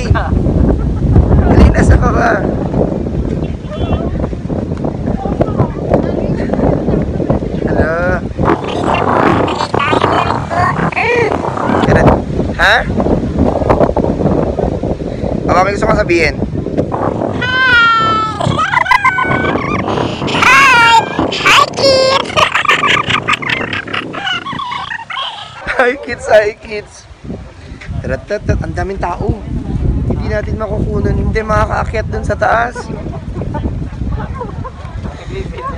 Elaine. Elaine, nasa ka ba? Hello? Ha? Baka may gusto kong sabihin. Hi kids, hi kids. Taratat, ang daming tao. Hindi natin makukunan, hindi makakaakyat dun sa taas.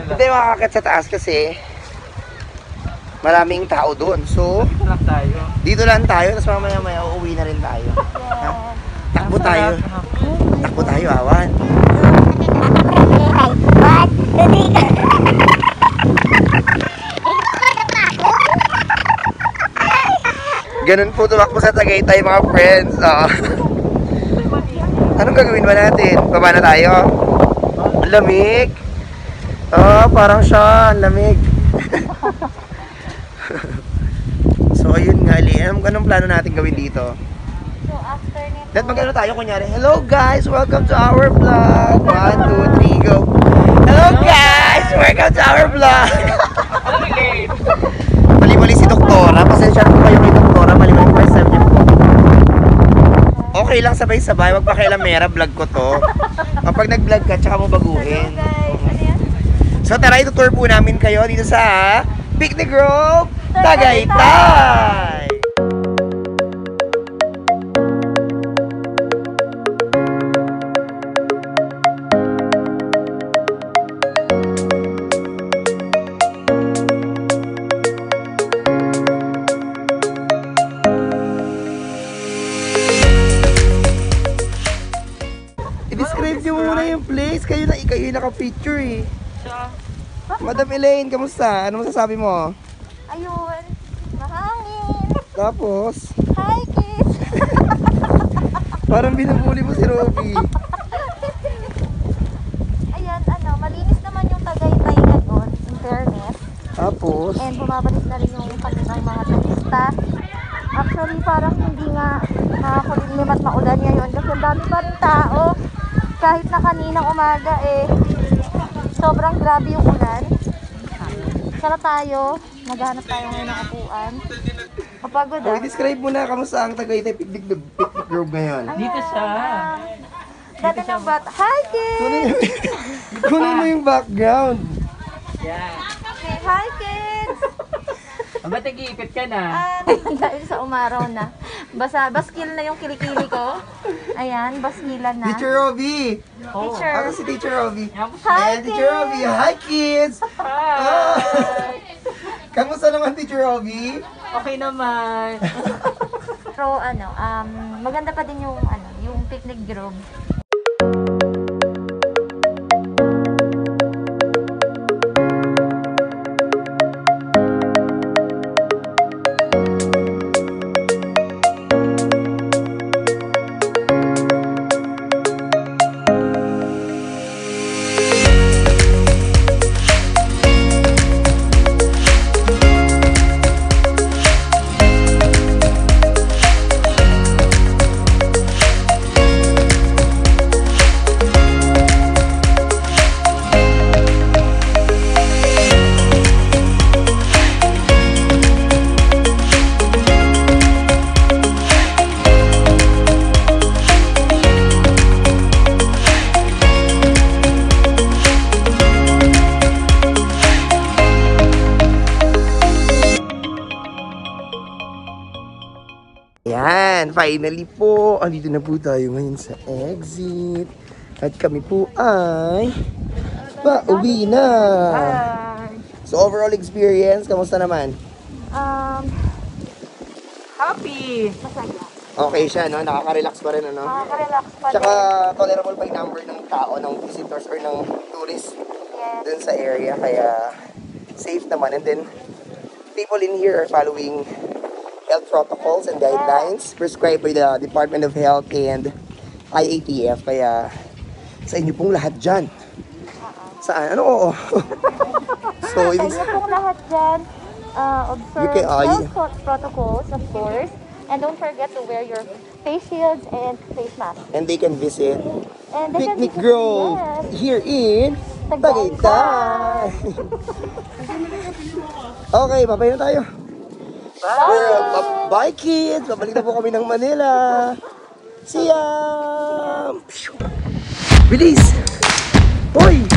Hindi makakaakyat sa taas kasi maraming tao dun. So, dito lang tayo, tapos mamaya uuwi na rin tayo. Ha? Takbo tayo. Takbo tayo, awan. Ganun po tumakbo sa Tagaytay mga friends. Anong gagawin ba natin? Baba na tayo? Ang lamig. Parang siya. Ang lamig. So ayun nga, anong plano natin gawin dito? So after nito, Let mag-ano tayo kunyari. Hello guys! Welcome to our vlog! 1, 2, 3, go! Hello guys! Welcome to our vlog! Mali-mali si Doktora. Pasensya na po kayo kay Doktora. Mali-mali first time niyo po. Okay lang sabay-sabay. Wag pa kailang mera. Vlog ko to. Kapag nag-vlog ka, tsaka mo baguhin. hello guys, ano yan? So tara, itutour po namin kayo dito sa Picnic Grove, Tagaytay! I-describe niyo muna yung place. Kayo yung naka-picture eh. Madam Elaine, kamusta? Ano masasabi mo? Ayun, mahangin. Tapos, Hi kids. parang binubuli mo si Robby. Ayan, malinis naman yung Tagaytay ngayon, in fairness. Tapos, And bumabalik na rin yung kanilang mga turista. Actually, parang hindi nga nakakulimlim at maulan ngayon kasi ang dami pa rin tao. Kahit na kaninang umaga sobrang grabe yung ulan. Sara tayo, maghanap tayo ngayon ng upuan. Kapagod i-describe mo na kamusta ang Tagaytay Picnic Grove ngayon. Dito siya. Dati ng bata. Hi kids! Kunin mo yung background. Say hi kids! Ba't nag-iipit ka na? Dahil sa umaraw na. Baskil na yung kilikili ko. Ayan, baskilan na. Teacher Robby! Teacher. Ako si Teacher Robby. Hi Ayan, Teacher Robby. Hi kids! Hi! Kamusta naman Teacher Robby? Okay naman. Pero maganda pa din yung picnic grove. Yan, finally po. Andito na po tayo ngayon sa exit. At kami po ay pauwi na. So overall experience, kamusta naman? Happy! Masaya. Okay siya, no? Nakaka-relax pa rin, ano? Nakaka-relax pa Tsaka din. tolerable pa yung number ng tao, ng visitors or ng tourists Yes. dun sa area. Kaya safe naman. And then, people in here are following health protocols and guidelines prescribed by the Department of Health and IATF. Kaya sa inyo pong lahat dyan. Saan? Ano? Oo. So, Sa inyo pong lahat dyan, observe You can- health protocols, of course. And don't forget to wear your face shields and face mask. And they can visit And they can Picnic visit- Grove Yes. here in Tagaytay. Tagaytay. Okay, babay na tayo. Bye kids! Babalik na po kami ng Manila. See ya! Bilis! Hoy!